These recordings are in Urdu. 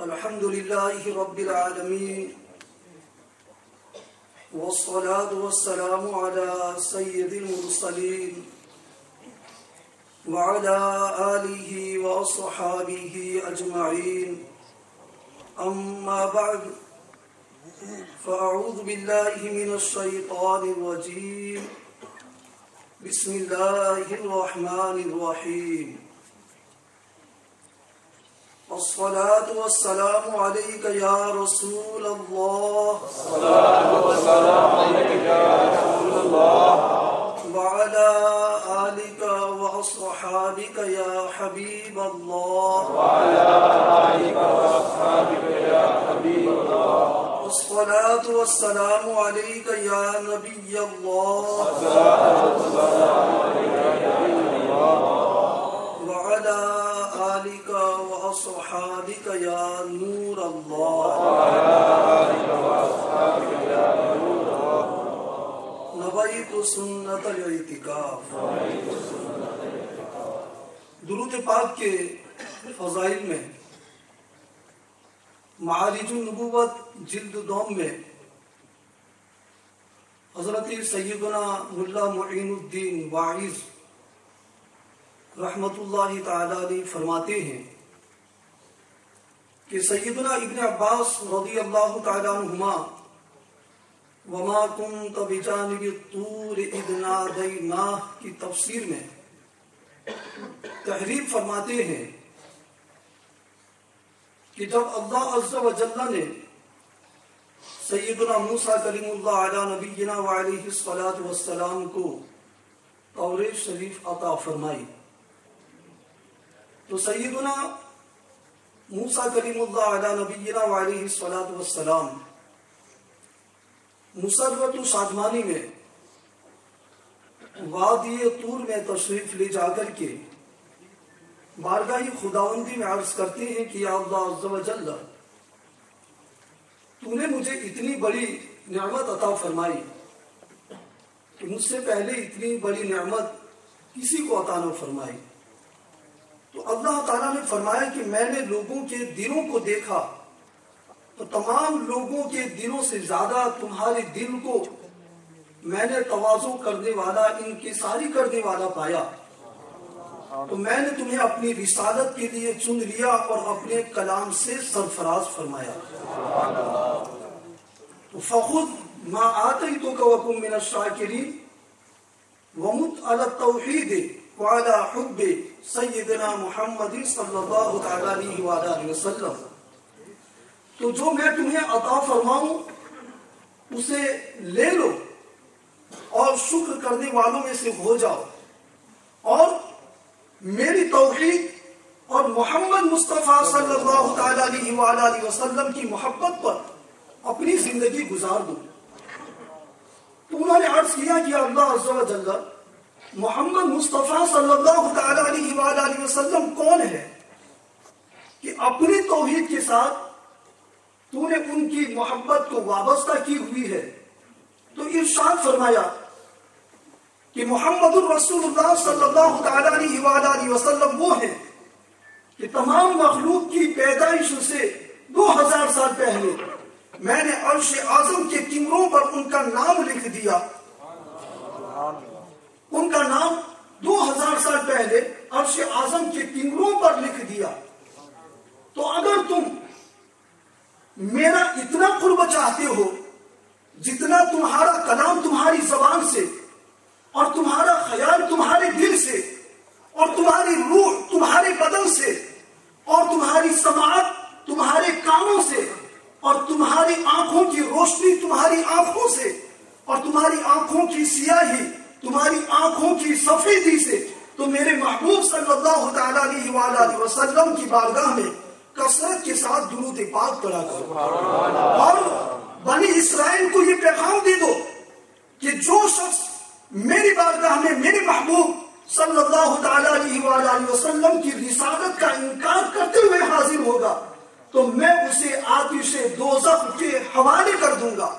الحمد لله رب العالمين والصلاة والسلام على سيد المرسلين وعلى آله وأصحابه أجمعين أما بعد فأعوذ بالله من الشيطان الرجيم بسم الله الرحمن الرحيم الصلاة والسلام عليك يا رسول الله الصلاة والسلام عليك يا رسول الله وعلى آلك وأصحابك يا حبيب الله وعلى آلك وأصحابك يا حبيب الله الصلاة والسلام عليك يا نبي الله الصلاة والسلام عليك يا نبي الله وعلى آلك وأصحابك يا نور الله وعلى آلك وأصحابك يا نور الله نبيت سنة الاعتکاف. درود پاک کے فضائل میں معارج النبوت جلد دوم میں حضرت سیدنا ملا معین الدین واعظ رحمت اللہ تعالی علیہ فرماتے ہیں کہ سیدنا ابن عباس رضی اللہ تعالی عنہما وما كنت بجانب الطور اذ نادیناہ کی تفسیر میں تحریر فرماتے ہیں کہ جب اللہ عز و جل نے سیدنا موسیٰ کلیم اللہ علی نبینا وعلیہ الصلاۃ والسلام کو توریت شریف عطا فرمائی تو سیدنا موسیٰ کلیم اللہ علی نبینا وعلیہ الصلاۃ والسلام مسرت شادمانی میں وادی طور میں تشریف لے جا کر کے بارگاہ خداوندی میں عرض کرتے ہیں کہ یا اللہ عز و جل تو نے مجھے اتنی بڑی نعمت عطا فرمائی کہ مجھ سے پہلے اتنی بڑی نعمت کسی کو عطا نہ فرمائی. تو اللہ تعالیٰ نے فرمایا کہ میں نے لوگوں کے دلوں کو دیکھا تو تمام لوگوں کے دلوں سے زیادہ تمہارے دل کو میں نے تواضع کرنے والا انکساری کرنے والا پایا تو میں نے تمہیں اپنی رسالت کے لیے چن لیا اور اپنے کلام سے سرفراز فرمایا. فخذ ما آتیتک وکن من الشاکرین ومت علی التوحید وعلی حب سیدنا محمد صلی اللہ تعالی علیہ وآلہ وسلم. تو جو میں تمہیں عطا فرماؤں اسے لے لو اور شکر کرنے والوں میں سے ہو جاؤ اور میری توحید اور محمد مصطفیٰ صلی اللہ تعالی علیہ وآلہ وسلم کی محبت پر اپنی زندگی گزار دو. تو انہوں نے عرض کیا کہ اللہ عز و جل محمد مصطفیٰ صلی اللہ تعالی علیہ وآلہ وسلم کون ہے کہ اپنی توحید کے ساتھ تو نے ان کی محبت کو وابستہ کی ہوئی ہے. تو ارشاد فرمایا کہ محمد الرسول اللہ صلی اللہ تعالی علیہ وآلہ وسلم وہ ہیں کہ تمام مخلوق کی پیدائش سے 2000 سال پہلے میں نے عرش اعظم کے کنگروں پر ان کا نام لکھ دیا. ان کا نام 2000 سال پہلے عرش اعظم کے کنگروں پر لکھ دیا. تو اگر تم میرا اتنا قرب چاہتے ہو جتنا تمہارا کلام تمہاری زبان سے اور تمہارا خیال تمہارے دل سے اور تمہاری روح تمہارے بدن سے اور تمہاری سماعت تمہارے کانوں سے اور تمہاری آنکھوں کی روشنی تمہاری آنکھوں سے اور تمہاری آنکھوں کی سیاہی تمہاری آنکھوں کی سفیدی سے تو میرے محبوب صلی اللہ تعالی علیہ وآلہ وسلم کی بارگاہ میں کثرت کے ساتھ درود پاک پڑھا کرو اور بنی اسرائیل کو یہ پیغام دے دو کہ جو شخص میری بارگاہ میں میرے محبوب صلی اللہ تعالی علیہ وآلہ وسلم کی رسالت کا انکار کرتے ہوئے حاضر ہوگا تو میں اسے آتش دوزخ کے حوالے کر دوں گا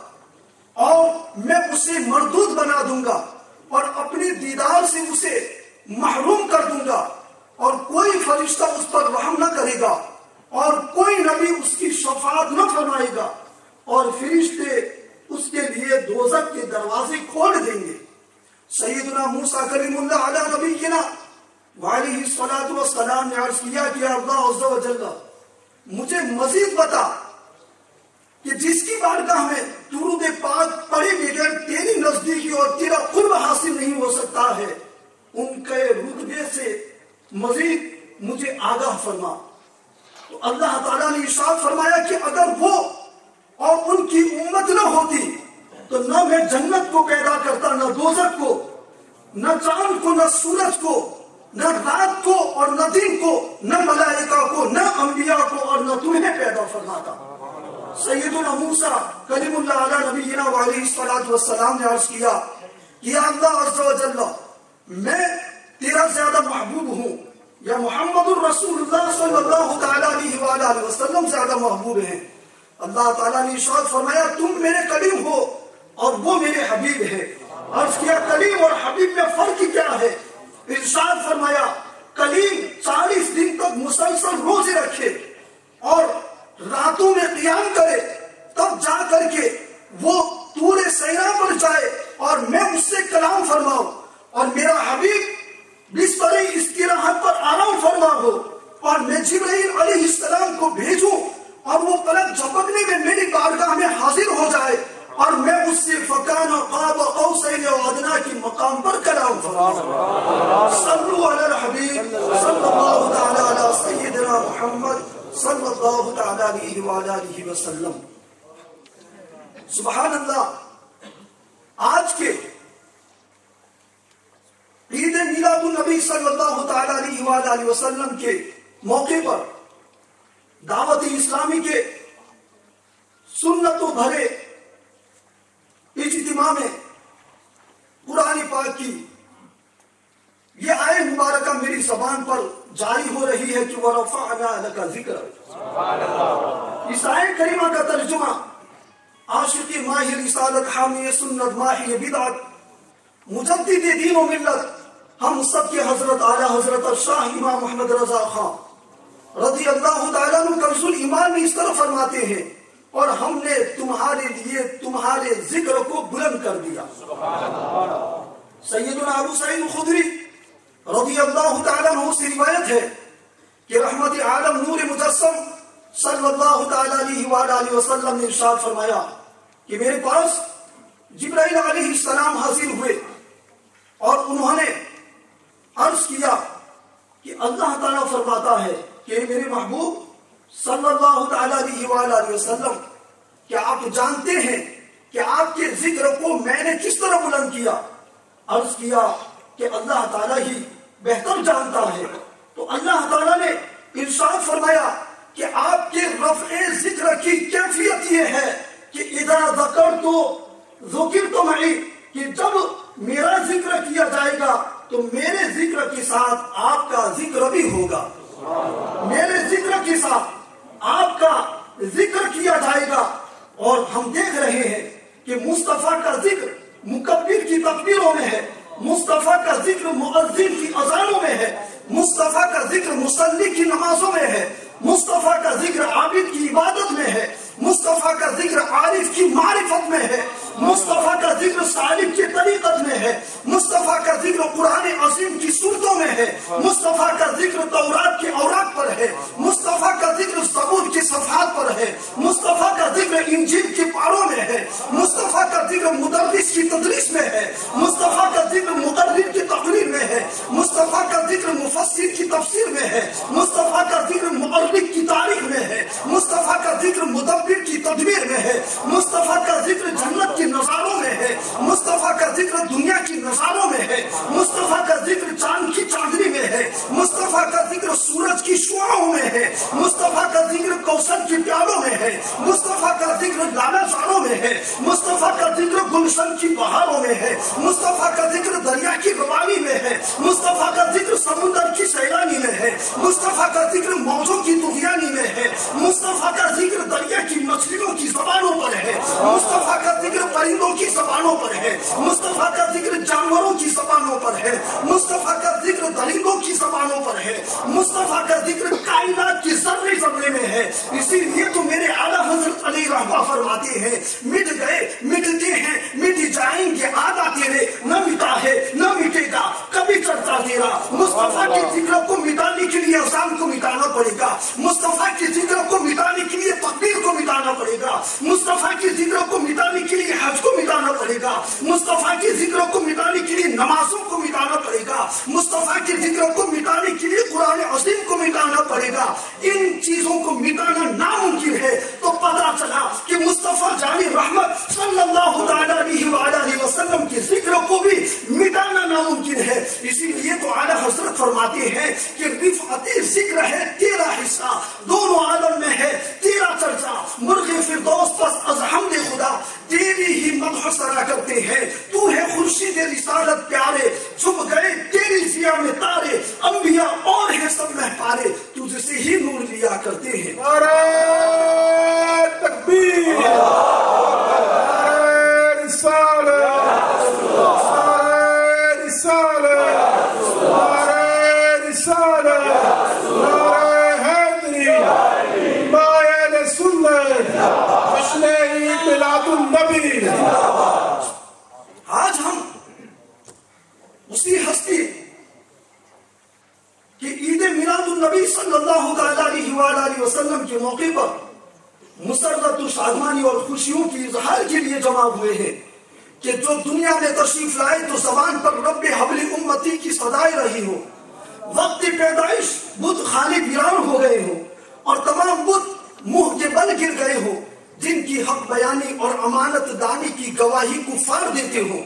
اور میں اسے مردود بنا دوں گا اور اپنے دیدار سے اسے محروم کر دوں گا اور کوئی فرشتہ اس پر رحم نہ کرے گا اور کوئی نبی اس کی شفاعت نہ فرمائے گا، اور فرشتے اس کے لیے دوزخ کے دروازے کھول دیں گے۔ سیدنا موسیٰ کلیم اللہ علی نبینا وعلیہ الصلاۃ والسلام نے عرض کیا کہ اللہ عز و جل مجھے مزید بتا کہ جس کی بارگاہ میں درود پاک پڑھے بغیر تیری نزدیکی اور تیرا قرب حاصل نہیں ہو سکتا ہے، ان کے رتبے سے مزید مجھے آگاہ فرما۔ تو اللہ تعالیٰ نے ارشاد فرمایا کہ اگر وہ اور ان کی امت نہ ہوتی تو نہ میں جنت کو پیدا کرتا، نہ دوزخ کو، نہ چاند کو، نہ سورج کو، نہ رات کو اور نہ دن کو، نہ ملائکہ کو، نہ انبیاء کو، اور نہ تمہیں پیدا فرماتا۔ سیدنا موسیٰ کلیم اللہ علی نبینا وعلیہ الصلاۃ والسلام نے عرض کیا کہ اللہ عز و جل میں تیرا زیادہ محبوب ہوں، یا محمد الرسول اللہ صلی اللہ تعالیٰ علیہ وآلہ وسلم زیادہ محبوب ہیں۔ اللہ تعالیٰ نے ارشاد فرمایا تم میرے کلیم ہو اور وہ میرے حبیب ہے۔ عرض کیا کلیم اور حبیب میں فرق کیا ہے؟ ارشاد فرمایا کلیم 40 دن تک مسلسل روزے رکھے اور راتوں میں قیام کرے، تب جا کر کے وہ طور سینا پر جائے اور میں اس سے کلام فرماؤں، اور میرا حبیب بستر استراحت پر آرام فرما ہو، اور میں جبرائیل علیہ السلام کو بھیجوں اور وہ پلک جھپکنے میں میری بارگاہ میں حاضر ہو جائے، اور میں اس سے فکان قاب قوسین و ادنیٰ کی مقام پر کلام فرماؤں۔ صلو علی الحبیب صلی اللہ تعالی علی سیدنا محمد صلی اللہ تعالی علیہ وآلہ وسلم۔ سبحان اللہ، آج کے عید میلاد النبی صلی اللہ تعالی علیہ وآلہ وسلم کے موقع پر دعوت اسلامی کے سنتوں بھرے اجتماع میں قرآن پاک کی یہ آیت مبارکہ میری زبان پر جاری ہو رہی ہے کہ وَرَفَعْنَا لَكَ ذِكْرَكَ۔ اس آیت کریمہ کا ترجمہ عاشق ماہ رسالت، حامی سنت، ماحی بدعت، مجدد دین و ملت، ہم سب کے حضرت اعلیٰ حضرت شاہ امام محمد رضا خان رضی اللہ تعالیٰ عنہ کنز ایمان میں اس طرح فرماتے ہیں اور ہم نے تمہارے لیے تمہارے ذکر کو بلند کر دیا۔ سیدنا ابو سعید خدری رضی اللہ تعالیٰ عنہ سے روایت ہے کہ رحمت عالم نور مجسم صلی اللہ تعالیٰ علیہ وآلہ وسلم نے ارشاد فرمایا کہ میرے پاس جبرائیل علیہ السلام حاضر ہوئے اور انہوں نے عرض کیا کہ اللہ تعالیٰ فرماتا ہے کہ میرے محبوب صلی اللہ تعالیٰ علیہ وآلہ وسلم، کیا آپ جانتے ہیں کہ آپ کے ذکر کو میں نے کس طرح بلند کیا؟ عرض کیا کہ اللہ تعالیٰ ہی بہتر جانتا ہے۔ تو اللہ تعالیٰ نے ارشاد فرمایا کہ آپ کے رفع ذکر کی کیفیت یہ ہے کہ اذا ذکرت ذکرت معی، کہ جب میرا ذکر کیا جائے گا تو میرے ذکر کے ساتھ آپ کا ذکر بھی ہوگا، میرے ذکر کے ساتھ آپ کا ذکر کیا جائے گا۔ اور ہم دیکھ رہے ہیں کہ مصطفیٰ کا ذکر مکبر کی تکبیروں میں ہے، مصطفیٰ کا ذکر مؤذن کی اذانوں میں ہے، مصطفیٰ کا ذکر مصلی کی نمازوں میں ہے، مصطفیٰ کا ذکر عابد کی عبادت میں ہے، مصطفیٰ کا ذکر عارف کی معرفت میں ہے، مصطفیٰ کا ذکر سالک کی طریقت میں ہے، مصطفیٰ کا ذکر قرآن عظیم کی سورتوں میں ہے، مصطفیٰ کا ذکر تورات کے اوراق پر ہے، مصطفیٰ کا ذکر زبور کے صفحات پر ہے، مصطفیٰ کا ذکر انجیل کے پاروں میں ہے، مصطفیٰ کا ذکر مدرس کی تدریس میں ہے، مصطفیٰ کا ذکر مقرر کی تقریر میں ہے، مصطفیٰ کا ذکر مفسر کی تفسیر میں ہے، مصطفیٰ کا ذکر مؤرخ کی تاریخ میں ہے، مصطفیٰ کا ذکر مدبر کی تدبیر میں ہے، مصطفیٰ کا ذکر جنت کے نظاروں میں ہے، مصطفیٰ کا ذکر دنیا کی نظاروں میں ہے، مصطفیٰ کا ذکر چاند کی چاندنی میں ہے، مصطفیٰ کا ذکر سورج کی شعاعوں میں ہے، مصطفیٰ کا ذکر کوثر کی پیالوں میں ہے، مصطفیٰ کا ذکر لالا زاروں میں ہے، مصطفیٰ کا ذکر گلشن کی بہاروں میں ہے، مصطفیٰ کا ذکر دریا کی روانی میں ہے، مصطفیٰ کا ذکر سمندر کی سیلانی میں ہے، مصطفیٰ کا ذکر موجوں کی طغیانی میں ہے، مصطفیٰ کا ذکر دریا کی مچھلیوں کی زبانوں پر ہے، مصطفیٰ کا ذکر پرندوں کی زبانوں پر ہے، مصطفیٰ کا ذکر جانوروں کی زبانوں پر ہے، مصطفیٰ کا ذکر درندوں کی زبانوں پر ہے، مصطفیٰ کا ذکر کائنات کی ذرے ذرے میں ہے. اسی لیے تو میرے اعلیٰ حضرت علی رحمہ فرماتے ہیں مٹ گئے مٹتے ہیں مٹ جائیں گے آدھا تیرے نہ مٹا ہے نہ مٹے گا کبھی چڑھتا تیرا. مصطفیٰ کے ذکر کو مٹانے کے لیے اذان کو مٹانا پڑے گا. مصطفیٰ کے ذکر کو مٹانے کے لیے تکبیر کو مٹانا پڑے گا. مصطفیٰ کے ذکر کو مٹانے کے لیے حج کو مٹانا پڑے گا. مصطفیٰ کے ذکر کو مٹانے کے لیے نمازوں کو مٹانا پڑے گا. مصطفیٰ کے ذکر کو مٹانے کے لیے قرآن عظیم کو مٹانا پڑے گا. ان چیزوں کو مٹانا ناممکن ہے. تو پتا چلا کہ مصطفیٰ جان رحمت صلی اللہ تعالیٰ علیہ وسلم کے ذکر کو بھی مٹانا ناممکن ہے. اسی لیے تو اعلیٰ حضرت فرماتے ہیں کہ رفعت ذکر ہے تیرا حصہ دونوں عالم میں ہے تیرا چرچا. مرغ فردوس پس از حمد خدا تیری ہی مدح سرا کرتے ہیں. تو ہے خورشید رسالت پیارے چھپ گئے تیری ضیاء میں تارے. انبیاء اور ہیں سب مہپارے تجھ سے ہی نور لیا کرتے ہیں. نعرہ تکبیر، نعرہ رسالت، نعرہ رسالت، نعرہ رسالت، نعرہ حیدری، مائل سنت، جشن عید میلاد النبی. آج ہم اسی ہستی کہ عید میلاد النبی صلی اللہ علیہ وسلم کے موقع پر مسرت و شادمانی اور خوشیوں کی اظہار کے لیے جمع ہوئے ہیں کہ جو دنیا میں تشریف لائے تو زبان پر رب حبل امتی کی صدائے رہی ہو. وقت پیدائش بت خانے ویران ہو گئے ہوں اور تمام بت منہ کے بل گر گئے ہوں. جن کی حق بیانی اور امانت دانی کی گواہی کفار دیتے ہوں.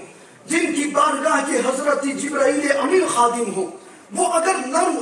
جن کی بارگاہ کے حضرت جبرائیل امین خادم ہو. وہ اگر نرم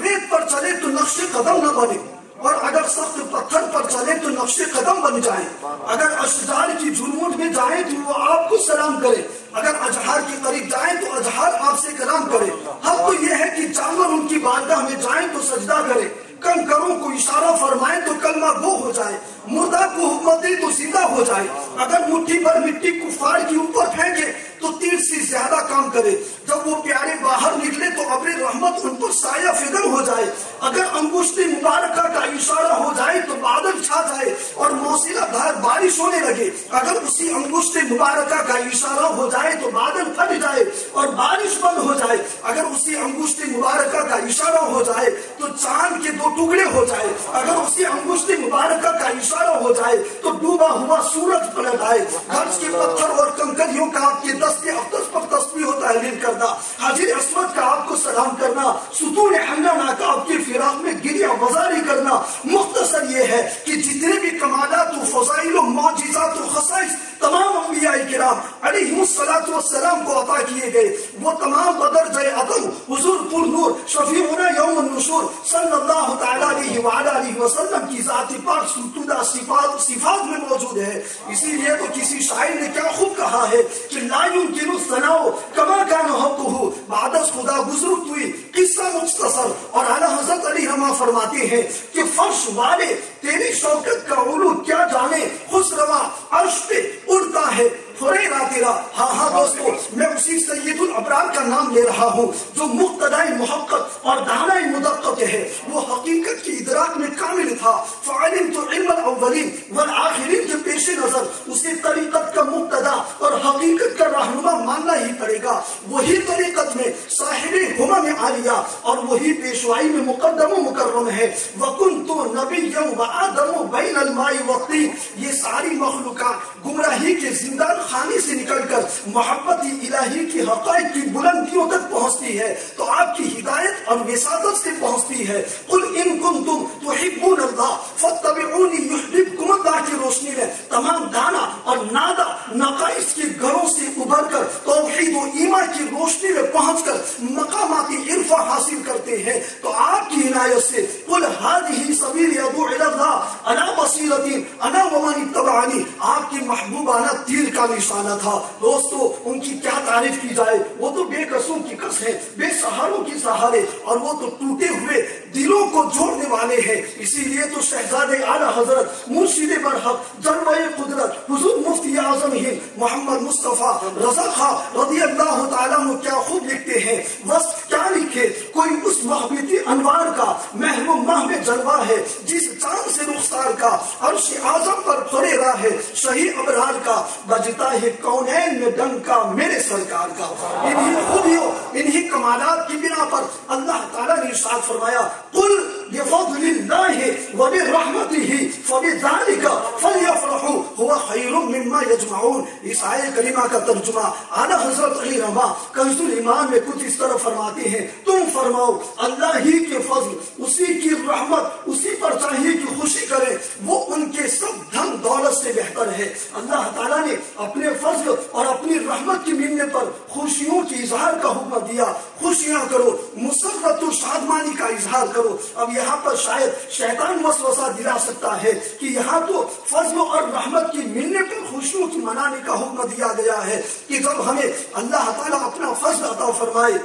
ریت پر چلے تو نقش قدم نہ بنے اور اگر سخت پتھر پر چلے تو نقش قدم بن جائے. اگر اشجار کی جھرمٹ میں جائیں تو وہ آپ کو سلام کرے. اگر اجہار کے قریب جائیں تو اجہار آپ سے کلام کرے. حق تو یہ ہے کہ جانور ان کی بارگاہ میں جائیں تو سجدہ کرے. کنکروں کو اشارہ فرمائیں تو کلمہ گو ہو جائے. مردہ کو حکمت دے تو زندہ ہو جائے. اگر مٹھی پر مٹی کفار کی اوپر پھینکے تو تیر سے زیادہ کام کرے. جب وہ پیارے باہر نکلے تو ابر رحمت ان پر سایہ فگن ہو جائے. اگر انگشت مبارکہ کا اشارہ ہو جائے تو بادل چھا جائے اور موسلا دھار بارش ہونے لگے. اگر اسی انگشت مبارکہ کا اشارہ ہو جائے تو بادل پھٹ جائے اور بارش بند ہو جائے. اگر اسی انگشت مبارکہ کا اشارہ ہو جائے تو چاند کے 2 ٹکڑے ہو جائے. اگر اسی انگشت مبارکہ کا اشارہ ہو جائے تو ڈوبا ہوا سورج پلٹ آئے. گھرس کے پتھر اور کنکریوں کا آپ کے دست اقدس پر تسبیح و تحلیل کرنا. حجر اسود کا آپ کو سلام کرنا. ستون حملانہ کا آپ کے فراق میں گریہ وزاری کرنا. مختصر یہ ہے کہ جتنے بھی کمالات و فضائل و معجزات و خصائص تمام انبیاء کرام علیہ السلام کو عطا کیے گئے وہ تمام بدرجہ عدم حضور پر نور شفیعنا یوم النشور صلی اللہ تعالیٰ علیہ وسلم کی ذات پاک ستودہ صفات میں موجود ہے. اسی لیے تو کسی شاعر نے کیا خوب کہا ہے کہ لا يمكن الثناء كما كان حقه بعد از خدا گزرت ہوئی قصہ مختصر. اور اعلیٰ حضرت علی رحمہ فرماتے ہیں کہ فرش والے تیری شوکت کا علو کیا جانے خسروا عرش پہ اڑتا ہے فریرا تیرا. ہاں دوستو میں اسی سید الابرار کا نام لے رہا ہوں جو مقتدائی محقق اور دانائی مدقق ہے. وہ حقیقت کی ادراک میں کامل تھا. فعلمت علم الاولین والآخرین کے پیش نظر اسے طریقت کا مقتدا اور حقیقت کا رہنما ماننا ہی پڑے گا. وہی طریقت میں صاحب ہمم عالیہ اور وہی پیشوائی میں مقدم و مکرم ہے. وکنت نبیا وآدم بین الماء والطین. یہ ساری مخلوقات گمراہی کے زندان خانے سے نکل کر محبت الہی کی حقائق کی بلندیوں تک پہنچتی ہے تو آپ کی ہدایت اور وساطت سے پہنچتی ہے. قل ان کنتم تحبون اللہ فاتبعونی یحببکم اللہ کی روشنی میں تمام دانا اور نادا نقائص کے گھروں سے ابھر کر توحید و ایمان کی روشنی میں پہنچ کر مقامات عرفہ حاصل کرتے ہیں. تو آپ کی عنایت سے قل هذه سبیل ادعو الی اللہ علی بصیرۃ انا ومن اتبعنی آپ کی محبوبانہ تیر کا نشانہ تھا. دوستو ان کی کیا تعریف کی جائے. وہ تو بے کسوں کی کس ہے بے سہاروں کی سہارے اور وہ تو ٹوٹے ہوئے دلوں کو جوڑنے والے ہیں. اسی لیے تو شہزادے اعلیٰ حضرت مرشد برحق جلوہ قدرت حضور مفتی اعظم ہند محمد مصطفیٰ رضا خان رضی اللہ تعالیٰ عنہ کیا خوب لکھتے ہیں. وصف کیا لکھے کوئی اس محبتی انوار کا محروم ماہ میں جلوہ ہے، جس چاند سے رخسار کا عرش اعظم پر کھڑے راہ ہے، شہید ابرار کا بجتا ہے کونین میں ڈنکا میرے سرکار کا۔ انہی خوبیوں انہی کمالات کی بنا پر اللہ تعالیٰ نے ارشاد فرمایا قل بفضل اللہ وبرحمتہ فبذلک فلیفرحوا هو خیر مما یجمعون۔ اس آیت کریمہ کا ترجمہ اعلیٰ حضرت علی رضا کنز الایمان میں کچھ اس طرح فرماتے ہیں، تم فرماؤ اللہ ہی کے فضل، اسی کی رحمت، اسی پر چاہیے کہ خوشی کریں، وہ ان کے سب دھن دولت سے بہتر ہے۔ اللہ تعالیٰ نے اپنے فضل اور اپنی رحمت کے ملنے پر خوشیوں کی اظہار کا حکم دیا، خوشیاں کرو، مسرت و شادمانی کا اظہار کرو۔ اب یہاں پر شاید شیطان وسوسہ دلا سکتا ہے کہ یہاں تو فضل اور رحمت کی ملنے پر خوشیوں کی منانے کا حکم دیا گیا ہے کہ جب ہمیں اللہ تعالیٰ اپنا فضل عطا فرمائے،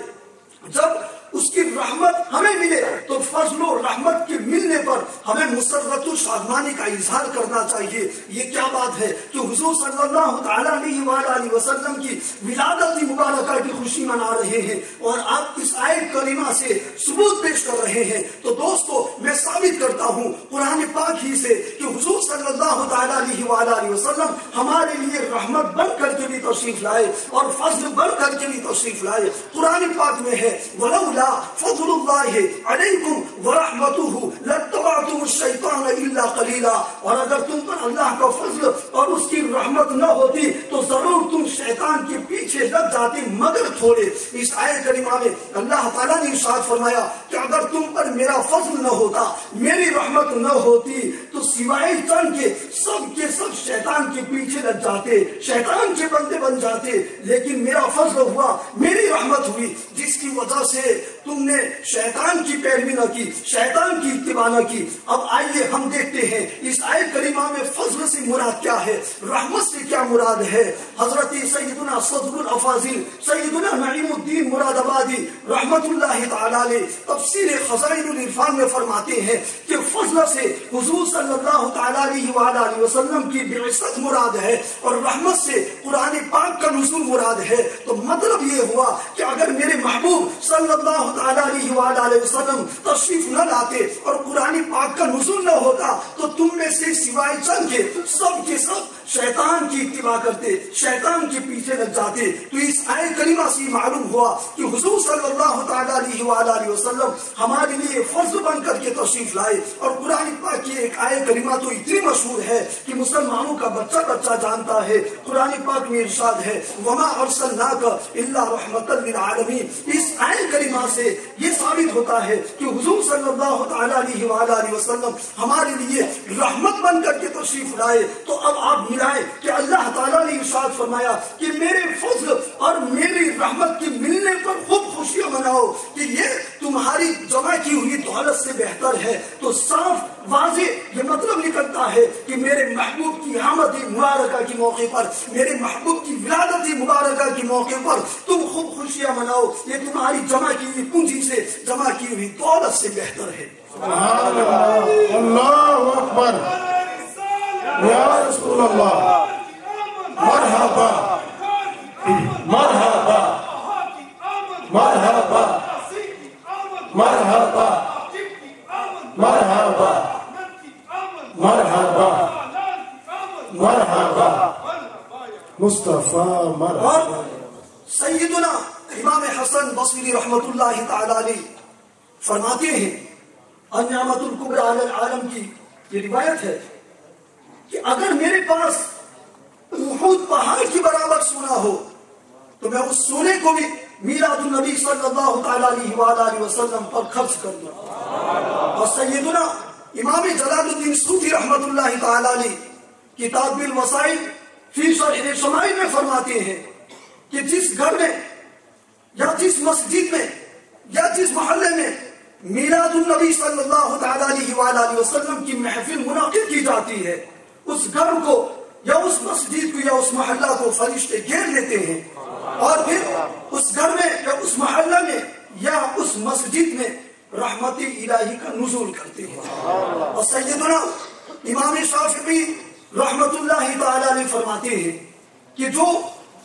جب اس کی رحمت ہمیں ملے تو فضل و رحمت کے ملنے پر ہمیں مسرت و شادمانی کا اظہار کرنا چاہیے۔ یہ کیا بات ہے کہ حضور صلی اللہ تعالیٰ علیہ وسلم کی ولادت مبارکہ کی خوشی منا رہے ہیں اور آپ اس آیت کریمہ سے ثبوت پیش کر رہے ہیں۔ تو دوستو میں ثابت کرتا ہوں قرآن پاک ہی سے کہ حضور صلی اللہ تعالیٰ علیہ وسلم ہمارے لیے رحمت بن کر کے بھی تشریف لائے اور فضل بن کر کے بھی تشریف لائے۔ قرآن پاک میں ہے وَلَوْلَا فضل اللہ علیکم ورحمتہ لاتبعتم الشیطان الا قلیلا، اور اگر تم پر اللہ کا فضل اور اس کی رحمت نہ ہوتی تو ضرور تم شیطان کے پیچھے لگ جاتے مگر تھوڑے۔ اس آیت کریمہ میں اللہ تعالیٰ نے ارشاد فرمایا کہ اگر تم پر میرا فضل نہ ہوتا، میری رحمت نہ ہوتی تو سوائے چند کے سب شیطان کے پیچھے لگ جاتے، شیطان کے بندے بن جاتے، لیکن میرا فضل ہوا، میری رحمت ہوئی، جس کی وجہ سے تم نے شیطان کی پیروی نہ کی، شیطان کی اتباع نہ کی۔ اب آئیے ہم دیکھتے ہیں اس آیت کریمہ میں فضل سے مراد کیا ہے، رحمت سے کیا مراد ہے۔ حضرت سیدنا صدر الافاضل سیدنا نعیم الدین مراد آبادی رحمت اللہ تعالیٰ علیہ تفسیر خزائن العرفان میں فرماتے ہیں کہ فضل سے حضور صلی اللہ تعالیٰ علیہ وسلم کی بعثت مراد ہے اور رحمت سے قرآن پاک کا نزول مراد ہے۔ تو مطلب یہ ہوا کہ اگر میرے محبوب صلی اللہ تعالیٰ علیہ وسلم تشریف نہ لاتے اور قرآن پاک کا نزول نہ ہوتا تو تم میں سے سوائے چند کے سب شیطان کی اتباع کرتے، شیطان کے پیچھے لگ جاتے۔ تو اس آیت کریمہ سے معلوم ہوا کہ حضور صلی اللہ تعالیٰ علیہ وسلم ہمارے لیے فضل بن کر کے تشریف لائے۔ اور قرآن پاک کی ایک آیت کریمہ تو اتنی مشہور ہے کہ مسلمانوں کا بچہ جانتا ہے۔ قرآن پاک میں ارشاد ہے وما ارسلناک الا رحمۃ للعالمین۔ اس آیت کریمہ سے یہ ثابت ہوتا ہے کہ حضور صلی اللہ تعالیٰ علیہ وسلم ہمارے لیے رحمت بن کر کے تشریف لائے۔ تو اب آپ ملائیں کہ اللہ تعالیٰ نے ارشاد فرمایا کہ میرے فضل اور میری رحمت کے ملنے پر خوب خوشیاں مناؤ کہ یہ تمہاری جمع کی ہوئی دولت سے بہتر ہے۔ تو صاف واضح یہ مطلب نکلتا ہے کہ میرے محبوب کی آمد مبارکہ کے موقع پر، میرے محبوب کی ولادت مبارکہ کے موقع پر تم خوب خوشیاں مناؤ، یہ تمہاری جمع کی ہوئی پونجی سے جمع کی ہوئی دولت سے بہتر ہے۔ سبحان اللہ، اللہ اکبر، یا رسول اللہ، مرحبا مرحبا مرحبا مرحبا مرحبا مرحبا مرحبا مصطفیٰ مرحبا۔ سیدنا امام حسن بصری رحمت اللہ تعالی علیہ فرماتے ہیں النعمت الکبریٰ علی العالم کی یہ روایت ہے کہ اگر میرے پاس احد پہاڑ کی برابر سونا ہو تو میں اس سونے کو بھی میلاد النبی صلی اللہ تعالیٰ علیہ وسلم پر خرچ کر دوں۔ اور سیدنا امام جلال الدین صوفی رحمت اللہ تعالیٰ علیہ کتاب الوسائل فی شرح شمائل میں فرماتے ہیں کہ جس گھر میں یا جس مسجد میں یا جس محلے میں میلاد النبی صلی اللہ تعالیٰ علیہ وسلم کی محفل منعقد کی جاتی ہے، اس گھر کو یا اس مسجد کو یا اس محلہ کو فرشتے گھیر لیتے ہیں اور پھر اس گھر میں یا اس محلہ میں یا اس مسجد میں رحمت الہی کا نزول کرتے ہیں۔ اور سیدنا امام شافعی رحمت اللہ تعالی علیہ فرماتے ہیں کہ جو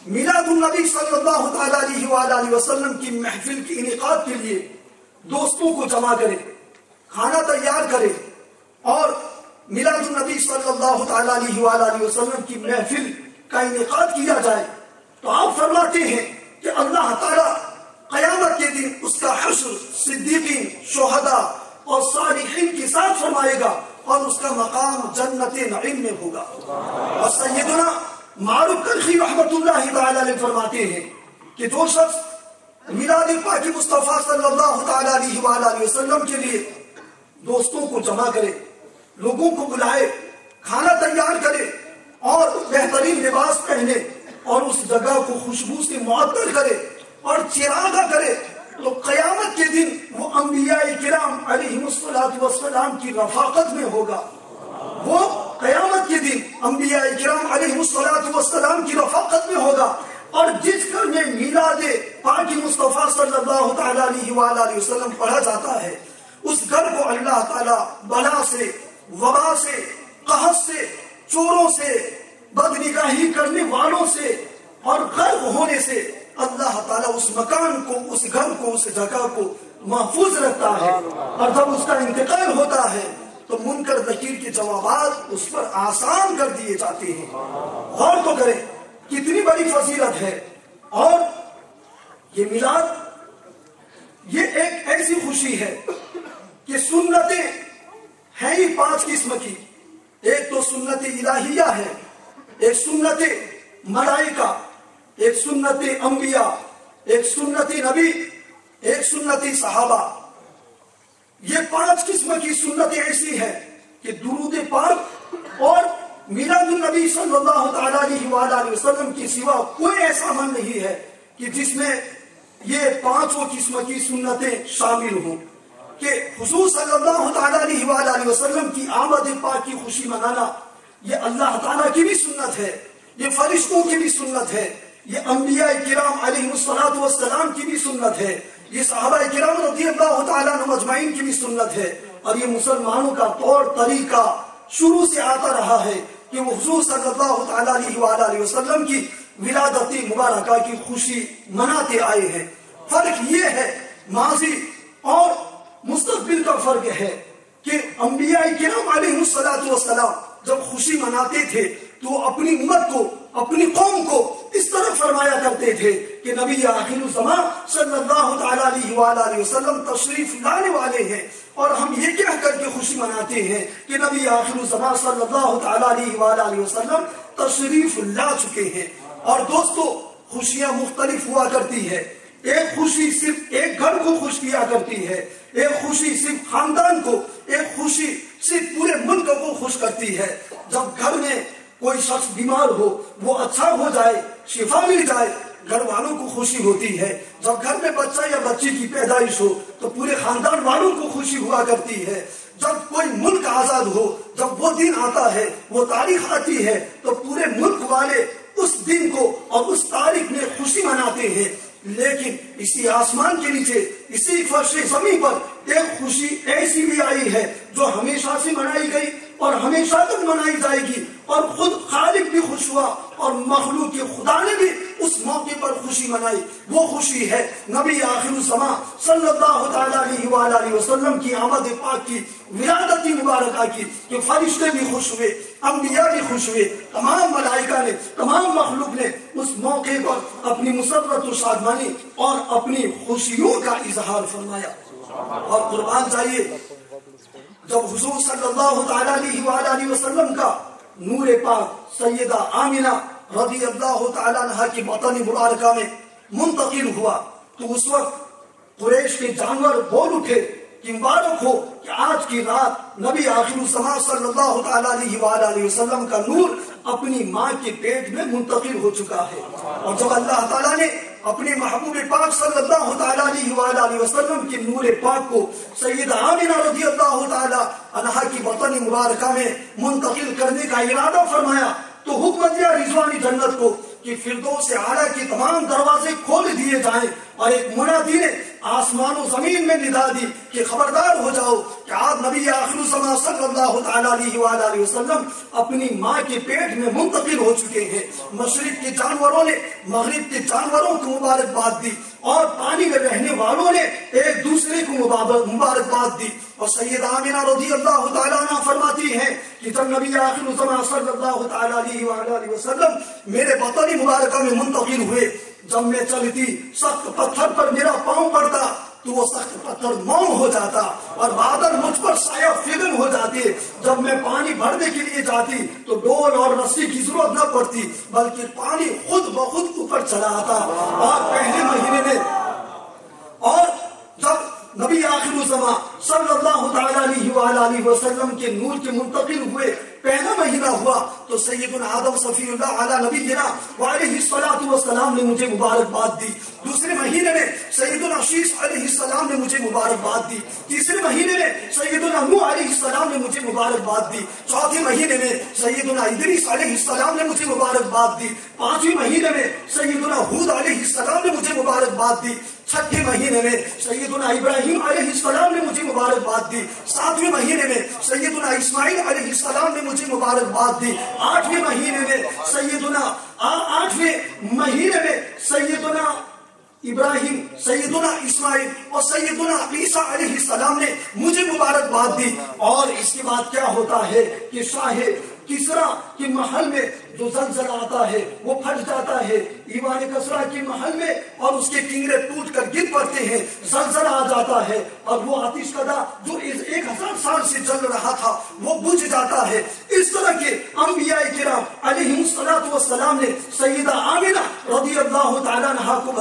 میلاد النبی صلی اللہ تعالی علیہ وسلم کی محفل کے انعقاد کے لیے دوستوں کو جمع کرے، کھانا تیار کرے اور میلاد النبی صلی اللہ تعالیٰ علیہ وآلہ وسلم کی محفل کا انعقاد کیا جائے، تو آپ فرماتے ہیں کہ اللہ تعالیٰ قیامت کے دن اس کا حشر صدیقین، شہداء اور صالحین کے ساتھ فرمائے گا اور اس کا مقام جنت نعیم میں ہوگا۔ اور سیدنا معروف کرخی رحمت اللہ تعالی علیہ فرماتے ہیں کہ جو شخص میلاد پاک مصطفیٰ صلی اللہ تعالی علیہ وآلہ وسلم کے لیے دوستوں کو جمع کرے، لوگوں کو بلائے، کھانا تیار کرے اور بہترین لباس پہنے اور اس جگہ کو خوشبو سے معطر کرے اور چراغاں کرے، تو قیامت کے دن وہ انبیاء کرام علیہم السلام کی رفاقت میں ہوگا۔ وہ قیامت کے دن انبیاء کرام علیہم السلام کی رفاقت میں ہوگا، اور جس گھر میں میلاد پاک مصطفیٰ صلی اللہ تعالیٰ علیہ وآلہ وسلم پڑھا جاتا ہے، اس گھر کو اللہ تعالیٰ بلا سے، وبا سے، قحط سے، چوروں سے، بدنگاہی کرنے والوں سے اور غرق ہونے سے اللہ تعالیٰ اس مکان کو، اس گھر کو، اس جگہ کو محفوظ رکھتا ہے۔ اور جب اس کا انتقال ہوتا ہے تو منکر نکیر کے جوابات اس پر آسان کر دیے جاتے ہیں۔ غور تو کریں کتنی بڑی فضیلت ہے۔ اور یہ میلاد یہ ایک ایسی خوشی ہے کہ سنتیں ہیں ہی 5 قسم کی۔ ایک تو سنت الہیہ ہے، ایک سنت ملائکہ، ایک سنت انبیاء، ایک سنت نبی، ایک سنت صحابہ۔ یہ 5 قسم کی سنتیں ایسی ہیں کہ درود پاک اور میلاد النبی صلی اللہ تعالیٰ علیہ وآلہ وسلم کی سوا کوئی ایسا عمل نہیں ہے کہ جس میں یہ 5 قسم کی سنتیں شامل ہوں۔ کہ حضور صلی اللہ تعالیٰ علیہ وآلہ وسلم کی آمد پاک کی خوشی منانا یہ اللہ تعالیٰ کی بھی سنت ہے، یہ فرشتوں کی بھی سنت ہے، یہ انبیاء کرام علیہ السلام کی بھی سنت ہے، یہ صحابہ کرام رضی اللہ تعالیٰ عنہم اجمعین کی بھی سنت ہے، اور یہ مسلمانوں کا طور طریقہ شروع سے آتا رہا ہے کہ وہ حضور صلی اللہ تعالیٰ علیہ وآلہ وسلم کی ولادت مبارکہ کی خوشی مناتے آئے ہیں۔ فرق یہ ہے، ماضی اور مستقبل کا فرق ہے کہ انبیاء کرام علیہ السلام جب خوشی مناتے تھے تو اپنی امت کو، اپنی قوم کو اس طرح فرمایا کرتے تھے کہ نبی آخر الزمان صلی اللہ تعالیٰ علیہ وآلہ وسلم تشریف لانے والے ہیں، اور ہم یہ کہہ کر کے خوشی مناتے ہیں کہ نبی آخر الزمان صلی اللہ تعالیٰ علیہ وآلہ وسلم تشریف لا چکے ہیں۔ اور دوستو خوشیاں مختلف ہوا کرتی ہے، ایک خوشی صرف ایک گھر کو خوش کیا کرتی ہے، ایک خوشی صرف خاندان کو، ایک خوشی صرف پورے ملک کو خوش کرتی ہے۔ جب گھر میں کوئی شخص بیمار ہو، وہ اچھا ہو جائے، شفا مل جائے، گھر والوں کو خوشی ہوتی ہے۔ جب گھر میں بچہ یا بچی کی پیدائش ہو تو پورے خاندان والوں کو خوشی ہوا کرتی ہے۔ جب کوئی ملک آزاد ہو، جب وہ دن آتا ہے، وہ تاریخ آتی ہے، تو پورے ملک والے اس دن کو اور اس تاریخ میں خوشی مناتے ہیں۔ لیکن اسی آسمان کے نیچے، اسی فرش زمین پر ایک خوشی ایسی بھی آئی ہے جو ہمیشہ سے منائی گئی اور ہمیشہ تک منائی جائے گی، اور خود خالق بھی خوش ہوا اور مخلوق کے خدا نے بھی اس موقع پر خوشی منائی۔ وہ خوشی ہے نبی آخر الزمان صلی اللہ تعالیٰ علیہ وآلہ وسلم کی آمد پاک کی، ولادت مبارکہ کی، کہ فرشتے بھی خوش ہوئے، انبیاء بھی خوش ہوئے، تمام ملائکہ نے، تمام مخلوق نے اس موقع پر اپنی مسرت و شادمانی اور اپنی خوشیوں کا اظہار فرمایا۔ اور قربان جائیے، جب حضور صلی اللہ تعالیٰ علیہ وآلہ وسلم کا نور پاک سیدہ آمنہ رضی اللہ تعالیٰ عنہا کی بطن مبارکہ میں منتقل ہوا تو اس وقت قریش کے جانور بول اٹھے کہ مبارک ہو کہ آج کی رات نبی آخر الزمان صلی اللہ تعالیٰ علیہ وآلہ وسلم کا نور اپنی ماں کے پیٹ میں منتقل ہو چکا ہے۔ اور جب اللہ تعالیٰ نے اپنے محبوب پاک صلی اللہ تعالیٰ علیہ وآلہ وسلم کے نور پاک کو سیدہ آمنہ رضی اللہ تعالیٰ عنہا کی بطن مبارکہ میں منتقل کرنے کا ارادہ فرمایا تو حکم دیا رضوانی جنت کو کہ فردوس اعلیٰ کے تمام دروازے کھول دیے جائیں، اور ایک منادی نے آسمان و زمین میں ندا دی کہ خبردار ہو جاؤ کہ آپ نبی آخر الزمان صلی اللہ تعالیٰ علیہ وآلہ وسلم اپنی ماں کے پیٹ میں منتقل ہو چکے ہیں۔ مشرق کے جانوروں نے مغرب کے جانوروں کو مبارکباد دی اور پانی میں رہنے والوں نے ایک دوسرے کو مبارکباد دی۔ اور سیدہ آمنہ رضی اللہ تعالیٰ عنہ فرماتی ہیں کہ جب نبی آخر الزمان صلی اللہ تعالیٰ علیہ وآلہ وسلم میرے بطن مبارکہ میں منتقل ہوئے، جب میں چلتی سخت پتھر پر میرا پاؤں پڑتا تو وہ سخت پتھر موم ہو جاتا اور بادل مجھ پر سایہ فگن ہو جاتے۔ جب میں پانی بھرنے کے لیے جاتی تو ڈول اور رسی کی ضرورت نہ پڑتی، بلکہ پانی خود بخود اوپر چلا آتا۔ اور پہلے مہینے میں اور جب نبی آخر الزمان صلی اللہ تعالیٰ علیہ وآلہ وسلم کے نور کے منتقل ہوئے پہلا مہینہ ہوا تو سیدنا آدم صفی اللہ علیہ نبینا وعلیہ الصلاۃ والسلام نے مجھے مبارکباد دی۔ دوسرے مہینے میں سیدنا شیش علیہ السلام نے مجھے مبارکباد دی۔ تیسرے مہینے میں سیدنا نوح علیہ السلام نے مجھے مبارکباد دی۔ چوتھے مہینے میں سیدنا ادریس علیہ السلام نے مجھے مبارکباد دی۔ پانچویں مہینے میں سیدنا ہود علیہ السلام نے مجھے مبارکباد دی۔ چھٹے مہینے میں سیدنا ابراہیم علیہ السلام نے مجھے مبارکباد دی۔ ساتویں مہینے میں سیدنا اسماعیل علیہ السلام نے مجھے مبارکباد دی۔ آٹھویں مہینے میں سیدنا ابراہیم، سیدنا اسماعیل اور سیدنا عیسیٰ علیہ السلام نے مجھے مبارکباد دی۔ اور اس کے بعد کیا ہوتا ہے کہ شاہ کسرا کے محل میں جو زلزلہ آتا ہے وہ پھٹ جاتا ہے۔ ایوان کسرا کے محل میں اور اس کے کنگرے ٹوٹ کر گر پڑتے ہیں، زلزلہ آ جاتا ہے اور وہ آتش کدا جو 1000 سال سے جل رہا تھا وہ بجھ جاتا ہے۔ اس طرح کے انبیاء کرام علیہ الصلوۃ والسلام نے سیدہ آمنہ رضی اللہ تعالیٰ عنہا کو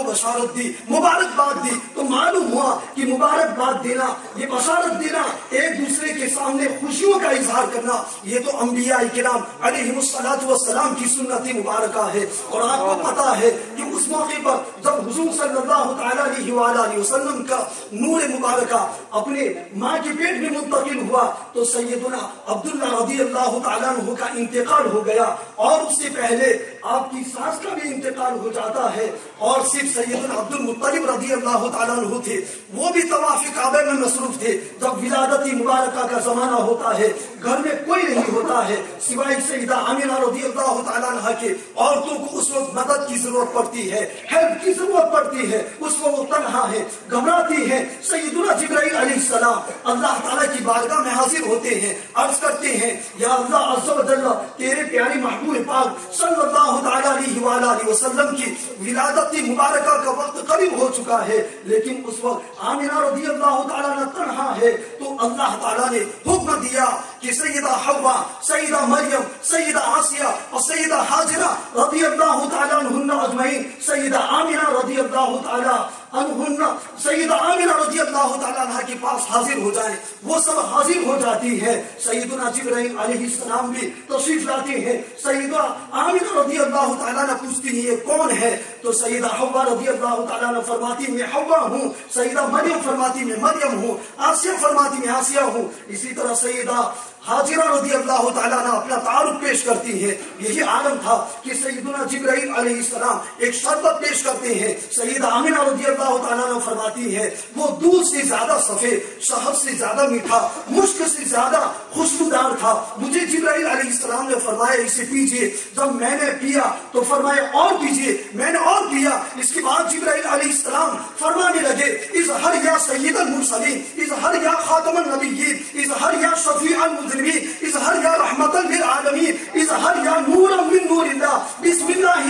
بشارت دی، مبارکباد دی۔ تو معلوم ہوا کہ مبارکباد دینا، یہ بشارت دینا، ایک دوسرے کے سامنے خوشیوں کا اظہار کرنا، یہ تو انبیاء کرام علیہ الصلوۃ والسلام کی سنت مبارکہ ہے۔ اور آپ کو پتا ہے کہ اس موقع پر جب حضور صلی اللہ تعالیٰ علیہ وآلہ وسلم کا نور مبارکہ اپنے ماں کے پیٹ میں منتقل ہوا تو سیدنا عبداللہ رضی اللہ تعالیٰ عنہ کا انتقال ہو گیا، اور اس سے پہلے آپ کی ساس کا بھی انتقال ہو جاتا ہے، اور صرف سیدنا عبد المطلب رضی اللہ تعالیٰ عنہ تھے، وہ بھی طواف کعبہ میں مصروف تھے۔ جب ولادت مبارکہ کا زمانہ ہوتا ہے گھر میں کوئی نہیں ہوتا ہے سوائے سیدہ آمنہ رضی اللہ تعالیٰ عنہ کے۔ عورتوں کو اس وقت مدد کی ضرورت پڑتی ہے، ہیلپ کی ضرورت پڑتی ہے، اس وقت وہ تنہا ہے، گھبراتی ہے۔ سیدنا جبرائیل علیہ السلام اللہ تعالیٰ کی بارگاہ میں حاضر ہوتے ہیں، عرض کرتے ہیں یا اللہ عز و جل، تیرے پیارے محبوب پاک صلی اللہ تعالیٰ علیہ وآلہ وسلم کی ولادت مبارکہ کا وقت قریب ہو چکا ہے، لیکن اس وقت آمنہ رضی اللہ تعالیٰ عنہ تنہا ہے۔ تو اللہ تعالیٰ نے حکم دیا کہ سیدہ حوا، سیدہ مریم، سیدہ آسیہ اور سیدہ حاجرہ رضی اللہ تعالیٰ عنہن اجمعین، سیدہ آمنہ رضی اللہ تعالیٰ عنہن، سیدہ آمنہ رضی اللہ تعالیٰ عنہ کے پاس حاضر ہو جائیں۔ وہ سب حاضر ہو جاتی ہے۔ سیدنا جبرائیل علیہ السلام بھی تشریف لاتے ہیں۔ سیدہ آمنہ رضی اللہ تعالیٰ عنہ پوچھتی ہیں یہ کون ہے؟ تو سیدہ حوا رضی اللہ تعالیٰ عنہ فرماتی میں حوا ہوں، سیدہ مریم فرماتی میں مریم ہوں، آسیہ فرماتی میں آسیہ ہوں۔ اسی طرح سیدہ حاجرہ رضی اللہ تعالیٰ عنہ اپنا تعارف پیش کرتی ہے۔ یہی عالم تھا کہ سیدنا جبرائیل علیہ السلام ایک شربت پیش کرتے ہیں۔ سیدہ آمنہ رضی اللہ تعالیٰ عنہ فرماتی ہے وہ دودھ سے زیادہ سفید، شہد سے زیادہ میٹھا، مشک سے زیادہ خوشبودار تھا۔ مجھے جبرائیل علیہ السلام نے فرمایا اسے پیجیے۔ جب میں نے پیا تو فرمایا اور پیجیے، میں نے اور پیا۔ اس کے بعد جبرائیل علیہ السلام فرمانے لگے اظہر یا سید المرسلین، اظہر یا خاتم النبیین، اظہر یا شفیع اظہر یا رحمت للعالمین، اظہر یا نور من نور اللہ، بسم اللہ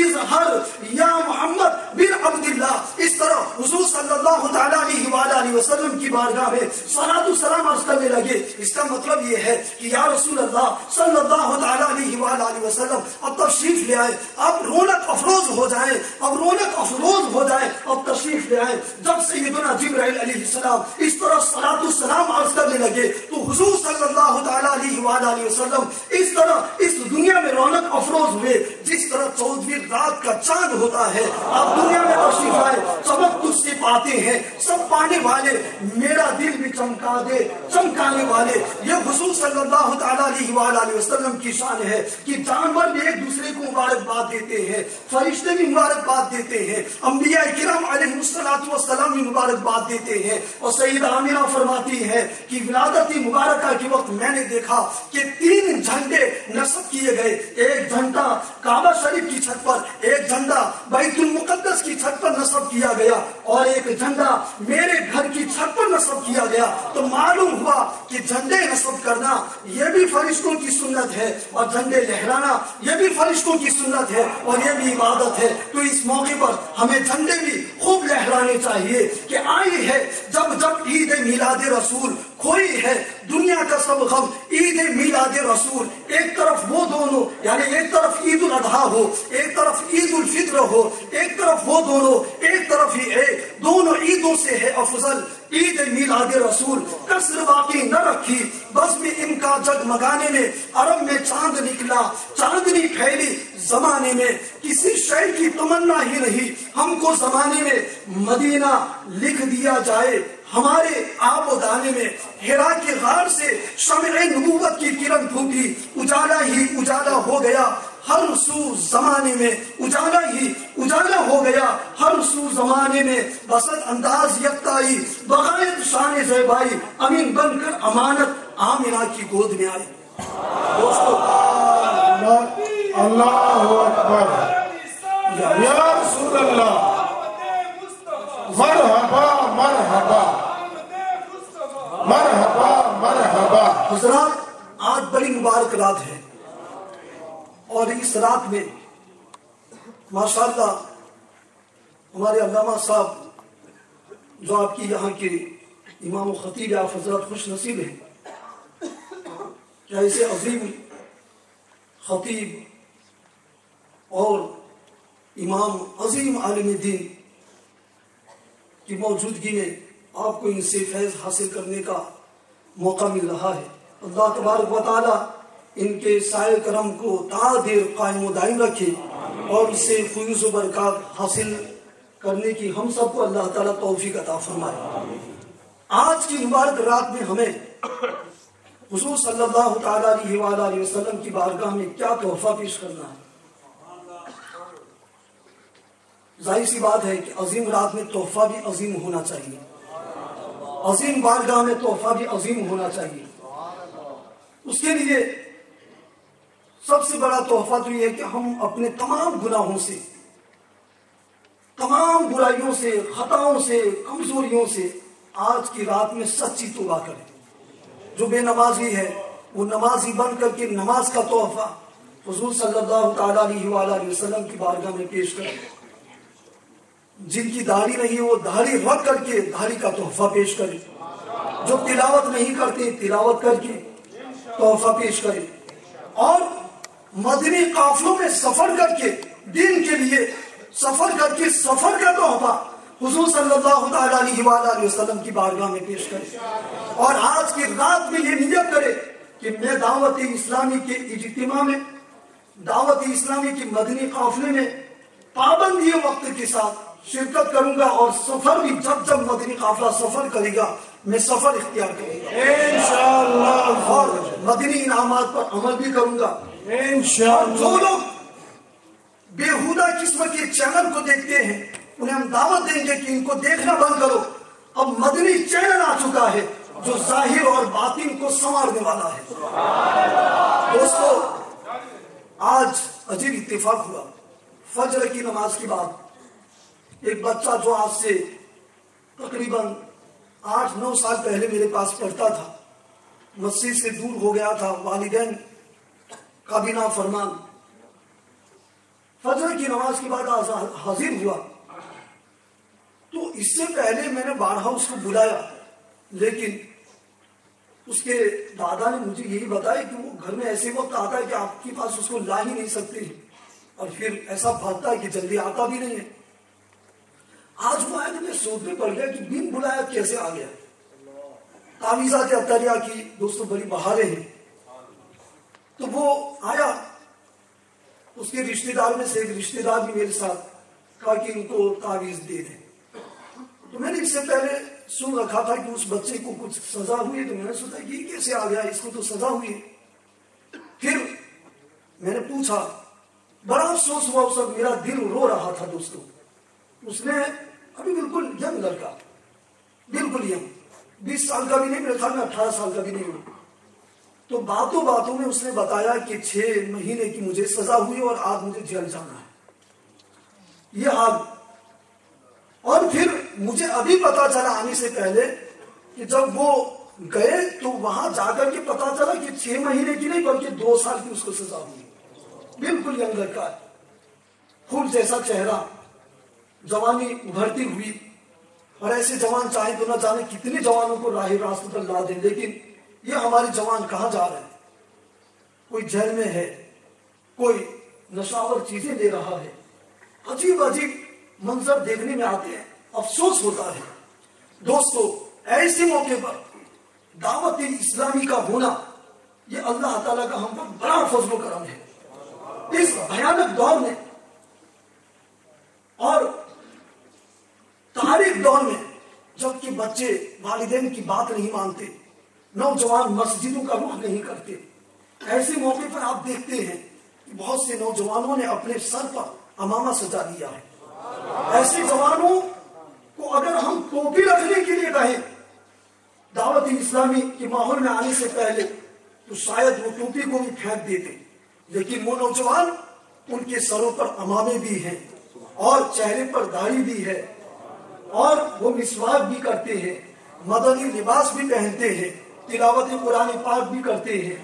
اظہر یا محمد بن عبداللہ۔ اس طرح حضور صلی اللہ تعالیٰ علیہ وآلہ وسلم کی بارگاہ میں صلاۃ السلام عرض کرنے لگے۔ اس کا مطلب یہ ہے کہ یا رسول اللہ صلی اللہ تعالیٰ علیہ وآلہ وسلم اب تشریف لے آئے، اب رونق افروز ہو جائیں، اب رونق افروز ہو جائے، اب تشریف لے آئے۔ جب سیدنا جبرائیل علیہ السلام اس طرح صلاۃ السلام عرض کرنے لگے تو حضور صلی اللہ تعالیٰ علیہ وآلہ وسلم اس طرح اس دنیا میں رونق افروز ہوئے جس طرح طرح 14ویں رات کا چاند ہوتا ہے. آپ دنیا میں تشریف لائے, چمک تجھ سے پاتے ہیں سب پانے والے, میرا دل بھی چمکا دے چمکانے والے. یہ حضور صلی اللہ تعالیٰ علیہ وسلم کی شان ہے کہ جانور بھی ایک دوسرے کو مبارکباد دیتے ہیں, فرشتے بھی مبارکباد دیتے ہیں, انبیاء کرام علیہ السلام بھی مبارکباد دیتے ہیں. اور سیدہ آمنہ فرماتی ہے کہ ولادت مبارکہ کے وقت میں نے دیکھا کہ 3 جھنڈے نصب کیے گئے. ایک جھنڈا کعبہ شریف کی چھت پر, ایک جھنڈا بیت المقدس کی چھت پر نصب کیا گیا, اور ایک جھنڈا میرے گھر کی چھت پر نصب کیا گیا. تو معلوم ہوا کہ جھنڈے نصب کرنا یہ بھی فرشتوں کی سنت ہے, اور جھنڈے لہرانا یہ بھی فرشتوں کی سنت ہے, اور یہ بھی عبادت ہے. تو اس موقع پر ہمیں جھنڈے بھی خوب لہرانے چاہیے کہ آئی ہے جب جب عید میلاد رسول کوئی ہے دنیا کا سب غم عید میلاد رسول. ایک طرف وہ دونوں, یعنی ایک طرف عید الاضحیٰ ہو, ایک طرف عید الفطر ہو, ایک طرف وہ دونوں, ایک طرف ہی ایک, دونوں عیدوں سے ہے افضل عید میلاد رسول. کسر باقی نہ رکھی بس میں ان کا جگمگانے میں, عرب میں چاند نکلا چاندنی پھیلی زمانے میں. کسی شے کی تمنا ہی نہیں ہم کو زمانے میں, مدینہ لکھ دیا جائے ہمارے آب و دانے میں. ہرا کے غار سے شمع نبوت کی کرن پھوٹی, اجالا ہی اجالا ہو گیا ہر سو زمانے میں, اجالا ہی اجالا ہو گیا ہر سو زمانے میں. بسط انداز یکتائی بغیر شان زیبائی, امین بن کر امانت آمنہ کی گود میں آئی. دوستو اللہ اکبر, یا رسول اللہ, مرحبا مرحبا مرحبا مرحبا. حضرات, آج بڑی مبارک رات ہے, اور اس رات میں ماشاءاللہ ہمارے علامہ صاحب جو آپ کی یہاں کے امام و خطیب آپ حضرات خوش نصیب ہیں کہ ایسے عظیم خطیب اور امام عظیم عالم دین کی موجودگی میں آپ کو ان سے فیض حاصل کرنے کا موقع مل رہا ہے. اللہ تبارک و تعالی ان کے سائے کرم کو تا دیر قائم و دائم رکھے, اور اس سے فیض و برکات حاصل کرنے کی ہم سب کو اللہ تعالیٰ توفیق عطا فرمائے. آج کی مبارک رات میں ہمیں حضور صلی اللہ تعالیٰ علیہ وسلم کی بارگاہ میں کیا تحفہ پیش کرنا ہے. ظاہر سی بات ہے کہ عظیم رات میں تحفہ بھی عظیم ہونا چاہیے, عظیم بارگاہ میں تحفہ بھی عظیم ہونا چاہیے. اس کے لیے سب سے بڑا تحفہ تو یہ ہے کہ ہم اپنے تمام گناہوں سے, تمام برائیوں سے, خطاؤں سے, کمزوریوں سے آج کی رات میں سچی توبہ کریں. جو بے نمازی ہے وہ نمازی بن کر کے نماز کا تحفہ حضور صلی اللہ تعالیٰ علیہ وسلم کی بارگاہ میں پیش کریں. جن کی داڑھی نہیں وہ داڑھی رکھ کر کے داڑھی کا تحفہ پیش کریں. جو تلاوت نہیں کرتے تلاوت کر کے تحفہ پیش کریں. اور مدنی قافلوں میں سفر کر کے دین کے لیے سفر کر کے سفر کا تحفہ حضور صلی اللہ تعالیٰ علیہ وسلم کی بارگاہ میں پیش کریں. اور آج کی رات میں یہ نیت کرے کہ میں دعوت اسلامی کے اجتماع میں, دعوت اسلامی کے مدنی قافلے میں پابندی وقت کے ساتھ شرکت کروں گا, اور سفر بھی جب جب مدنی قافلہ سفر کرے گا میں سفر اختیار کروں گا انشاءاللہ, اور مدنی انعامات پر عمل بھی کروں گا انشاءاللہ. جو لوگ بےہودہ قسم کے چینل کو دیکھتے ہیں انہیں ہم دعوت دیں گے کہ ان کو دیکھنا بند کرو. اب مدنی چینل آ چکا ہے جو ظاہر اور باطن کو سنوارنے والا ہے. دوستو, آج عجیب اتفاق ہوا. فجر کی نماز کے بعد ایک بچہ جو آج سے تقریباً 8-9 سال پہلے میرے پاس پڑھتا تھا, مسجد سے دور ہو گیا تھا, والدین کا بھی نافرمان, فجر کی نماز کے بعد حاضر ہوا. تو اس سے پہلے میں نے بارہا اس کو بلایا, لیکن اس کے دادا نے مجھے یہی بتایا کہ وہ گھر میں ایسے وقت آتا ہے کہ آپ کے پاس اس کو لا ہی نہیں سکتے ہیں, اور پھر ایسا بھاگتا ہے کہ جلدی آتا بھی نہیں ہے. آج وہ آیا تو میں سوچنے پڑ گیا کہ بن بلایا کیسے آ گیا. تعویذات اطریہ کی دوستوں بڑی بہاریں ہیں. تو وہ آیا اس کے رشتہ دار میں سے ایک رشتہ دار بھی میرے ساتھ کہا کہ ان کو تعویذ دے دیں. تو میں نے اس سے پہلے سن رکھا تھا کہ اس بچے کو کچھ سزا ہوئی، تو میں نے سوچا کہ یہ کیسے آ گیا، اس کو تو سزا ہوئی ہے. پھر میں نے پوچھا، بڑا افسوس ہوا اس وقت، میرا دل رو رہا تھا دوستوں. اس نے ابھی بالکل ینگ لڑکا، بالکل ینگ، 20 سال کا بھی نہیں، میرے خیال میں 18 سال کا بھی نہیں ہوا. تو باتوں باتوں میں اس نے بتایا کہ 6 مہینے کی مجھے سزا ہوئی اور آج مجھے جیل جانا ہے. یہ حال. اور پھر مجھے ابھی پتا چلا آنے سے پہلے کہ جب وہ گئے تو وہاں جا کر کے پتا چلا کہ 6 مہینے کی نہیں بلکہ 2 سال کی اس کو سزا ہوئی. بالکل ینگ لڑکا ہے، پھول جیسا چہرہ، جوانی ابھرتی ہوئی. اور ایسے جوان چاہے تو نہ جانے کتنے جوانوں کو راہ راست پر لا دیں، لیکن یہ ہمارے جوان کہاں جا رہے ہیں؟ کوئی جیل میں ہے، کوئی نشاور چیزیں لے رہا ہے. عجیب عجیب منظر دیکھنے میں آتے ہیں، افسوس ہوتا ہے. دوستو ایسے موقع پر دعوت اسلامی کا ہونا یہ اللہ تعالیٰ کا ہم پر بڑا فضل و کرم ہے. اس بھیانک دور میں اور تاریخ دور میں جبکہ بچے والدین کی بات نہیں مانتے، نوجوان مسجدوں کا رخ نہیں کرتے، ایسے موقع پر آپ دیکھتے ہیں کہ بہت سے نوجوانوں نے اپنے سر پر عمامہ سجا لیا ہے. ایسے جوانوں کو اگر ہم ٹوپی رکھنے کے لیے کہیں دعوت اسلامی کے ماحول میں آنے سے پہلے تو شاید وہ ٹوپی کو بھی پھینک دیتے، لیکن وہ نوجوان ان کے سروں پر عمامے بھی ہیں اور چہرے پر داڑھی بھی ہے اور وہ مسواک بھی کرتے ہیں، مدنی لباس بھی پہنتے ہیں، تلاوت قرآن پاک بھی کرتے ہیں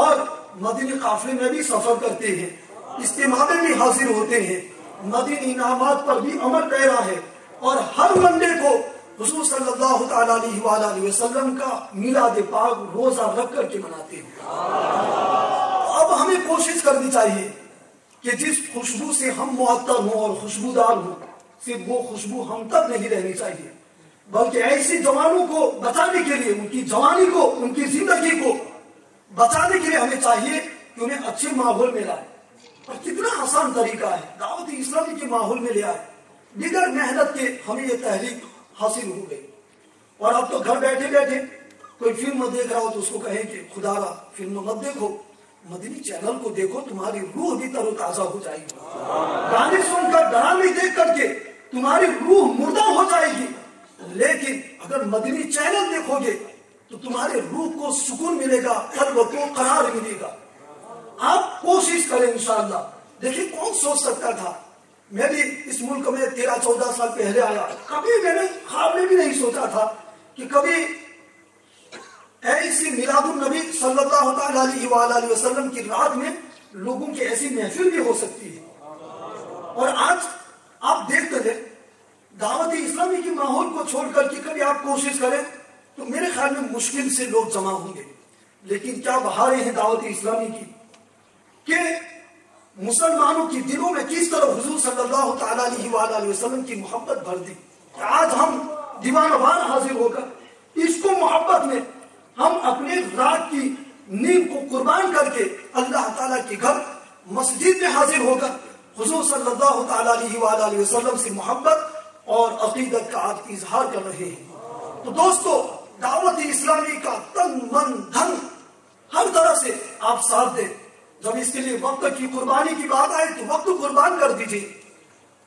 اور مدنی قافلے میں بھی سفر کرتے ہیں، اجتماع میں بھی حاضر ہوتے ہیں، مدنی انعامات پر بھی عمل پیرا ہے اور ہر منڈے کو حضور صلی اللہ تعالیٰ علیہ وآلہ وسلم کا میلاد پاک روزہ رکھ کر کے مناتے ہیں. اب ہمیں کوشش کرنی چاہیے کہ جس خوشبو سے ہم معطر ہوں اور خوشبودار ہوں، صرف وہ خوشبو ہم تک نہیں رہنی چاہیے، بلکہ ایسے جوانوں کو بچانے کے لیے، ان کی جوانی کو، ان کی زندگی کو بچانے کے لیے ہمیں چاہیے کہ انہیں اچھے ماحول میں لائے. اور کتنا آسان طریقہ ہے، دعوت اسلامی کے ماحول میں لے آئے، بغیر محنت کے ہمیں یہ تحریک حاصل ہو گئی. اور اب تو گھر بیٹھے بیٹھے کوئی فلم دیکھ رہا ہو تو اس کو کہیں کہ خدا را فلم مت دیکھو، مدنی چینل کو دیکھو، تمہاری روح بھی تر و تازہ ہو جائے گی. گانے سن کر ڈرامے دیکھ کر کے تمہاری روح مردہ ہو جائے گی، لیکن اگر مدنی چینل دیکھو گے تو تمہارے روح کو سکون ملے گا، قلب کو قرار ملے گا. آپ کوشش کریں انشاءاللہ. دیکھیں کون سوچ سکتا تھا، میں بھی اس ملک میں 13-14 سال پہلے آیا، کبھی میں نے خواب میں بھی نہیں سوچا تھا کہ کبھی ایسی میلاد النبی صلی اللہ تعالیٰ علیہ وآلہ وسلم کی رات میں لوگوں کی ایسی محفل بھی ہو سکتی ہے. اور آج آپ دیکھتے ہیں دعوت اسلامی کے ماحول کو چھوڑ کر کے کبھی آپ کوشش کریں تو میرے خیال میں مشکل سے لوگ جمع ہوں گے. لیکن کیا بہاریں ہیں دعوت اسلامی کی کہ مسلمانوں کی دلوں میں کس طرح حضور صلی اللہ تعالیٰ علیہ وآلہ وسلم کی محبت بھر دی. آج ہم دیوانوان حاضر ہو کر اس کو محبت میں ہم اپنے رات کی نیند کو قربان کر کے اللہ تعالیٰ کے گھر مسجد میں حاضر ہو کر حضور صلی اللہ تعالیٰ علیہ وآلہ وسلم سے محبت اور عقیدت کا آج اظہار کر رہے ہیں. تو دوستو دعوت اسلامی کا تن من دھن ہر طرح سے آپ ساتھ دیں. جب اس کے لیے وقت کی قربانی کی بات آئے تو وقت قربان کر دیجئے،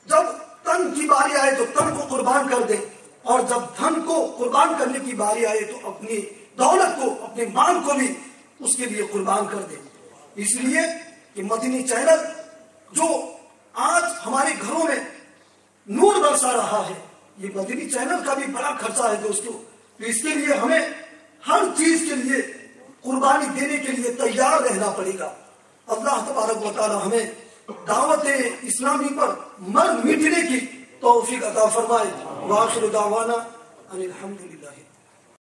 جب تن کی باری آئے تو تن کو قربان کر دیں، اور جب دھن کو قربان کرنے کی باری آئے تو اپنی دولت کو، اپنے مال کو بھی اس کے لیے قربان کر دیں. اس لیے کہ مدنی چینل جو آج ہمارے گھروں میں نور برسا رہا ہے، یہ مدنی چینل کا بھی بڑا خرچہ ہے دوستو. تو اس کے لیے ہمیں ہر چیز کے لیے قربانی دینے کے لیے تیار رہنا پڑے گا. اللہ تبارک و تعالی ہمیں دعوت اسلامی پر مر مٹنے کی توفیق عطا فرمائے. وآخر دعوانا ان الحمدللہ.